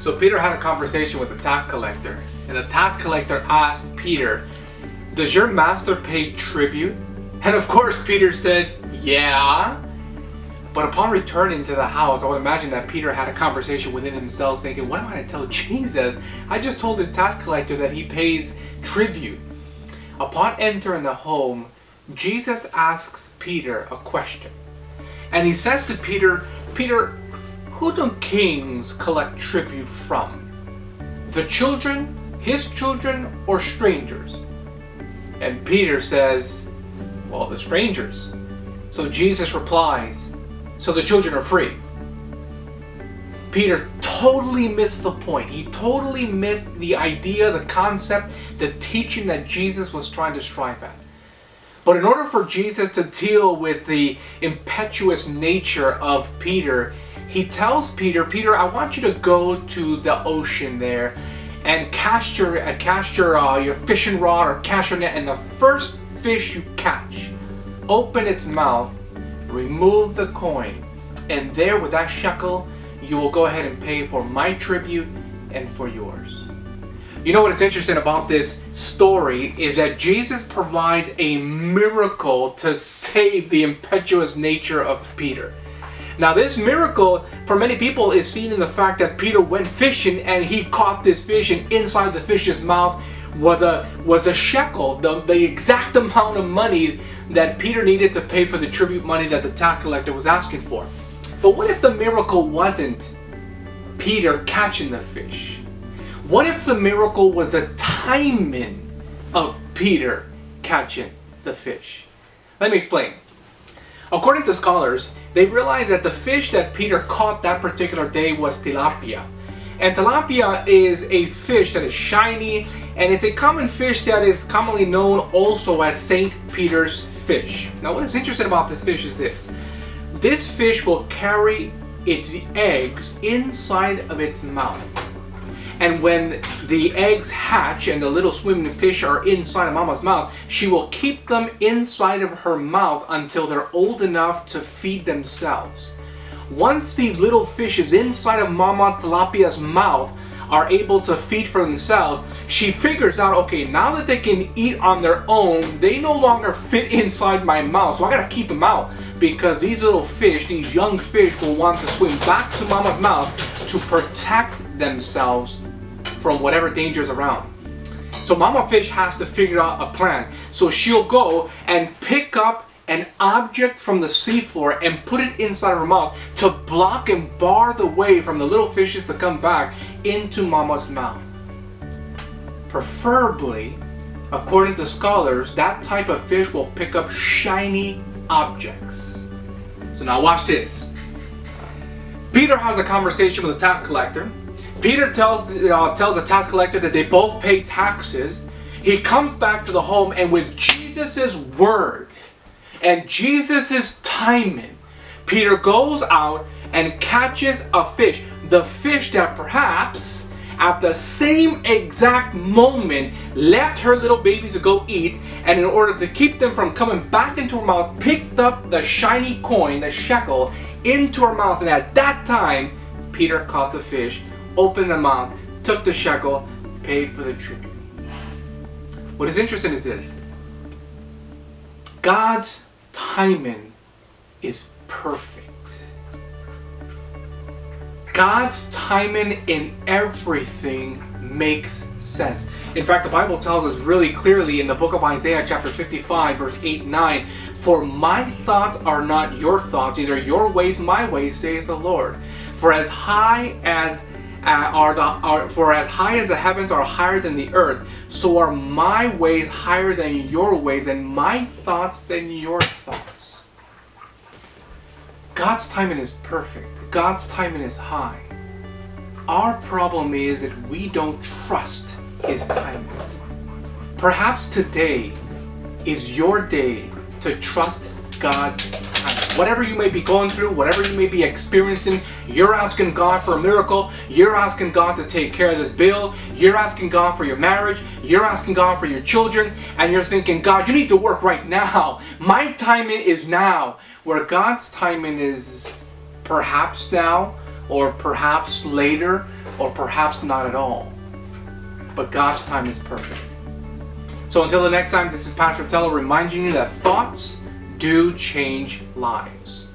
So Peter had a conversation with the tax collector, and the tax collector asked Peter, "Does your master pay tribute?" And of course Peter said, "Yeah." But upon returning to the house, I would imagine that Peter had a conversation within himself thinking, what am I going to tell Jesus? I just told this tax collector that he pays tribute. Upon entering the home, Jesus asks Peter a question. And he says to Peter, "Peter, who do kings collect tribute from? The children, his children, or strangers?" And Peter says, "Well, the strangers." So Jesus replies, "So the children are free." Peter totally missed the point. He totally missed the idea, the concept, the teaching that Jesus was trying to strive at. But in order for Jesus to deal with the impetuous nature of Peter, he tells Peter, "Peter, I want you to go to the ocean there and cast your fishing rod or cast your net, and the first fish you catch, open its mouth, remove the coin, and there with that shekel, you will go ahead and pay for my tribute and for yours." You know what's interesting about this story is that Jesus provides a miracle to save the impetuous nature of Peter. Now this miracle for many people is seen in the fact that Peter went fishing and he caught this fish, and inside the fish's mouth was a shekel, the exact amount of money that Peter needed to pay for the tribute money that the tax collector was asking for. But what if the miracle wasn't Peter catching the fish? What if the miracle was the timing of Peter catching the fish? Let me explain. According to scholars, they realized that the fish that Peter caught that particular day was tilapia. And tilapia is a fish that is shiny, and it's a common fish that is commonly known also as St. Peter's fish. Now what is interesting about this fish is this. This fish will carry its eggs inside of its mouth. And when the eggs hatch and the little swimming fish are inside of Mama's mouth, she will keep them inside of her mouth until they're old enough to feed themselves. Once these little fishes inside of Mama Tilapia's mouth are able to feed for themselves, she figures out, okay, now that they can eat on their own, they no longer fit inside my mouth, so I gotta keep them out, because these little fish, these young fish, will want to swim back to Mama's mouth to protect themselves from whatever danger is around. So Mama Fish has to figure out a plan. So she'll go and pick up an object from the seafloor and put it inside of her mouth to block and bar the way from the little fishes to come back into Mama's mouth. Preferably, according to scholars, that type of fish will pick up shiny objects. So now watch this. Peter has a conversation with the tax collector. Peter tells the tax collector that they both pay taxes. He comes back to the home, and with Jesus' word and Jesus' timing, Peter goes out and catches a fish. The fish that perhaps at the same exact moment left her little babies to go eat, and in order to keep them from coming back into her mouth, picked up the shiny coin, the shekel, into her mouth. And at that time, Peter caught the fish, opened the mouth, took the shekel, paid for the tribute. What is interesting is this. God's timing is perfect. God's timing in everything makes sense. In fact, the Bible tells us really clearly in the book of Isaiah chapter 55 verse 8 and 9, "For my thoughts are not your thoughts, neither your ways my ways, saith the Lord. For as high as the heavens are higher than the earth, so are my ways higher than your ways, and my thoughts than your thoughts." God's timing is perfect. God's timing is high. Our problem is that we don't trust His timing. Perhaps today is your day to trust God's timing. Whatever you may be going through, whatever you may be experiencing, you're asking God for a miracle, you're asking God to take care of this bill, you're asking God for your marriage, you're asking God for your children, and you're thinking, God, you need to work right now. My timing is now. Where God's timing is perhaps now, or perhaps later, or perhaps not at all. But God's time is perfect. So until the next time, this is Pastor Tello reminding you that thoughts do change lives.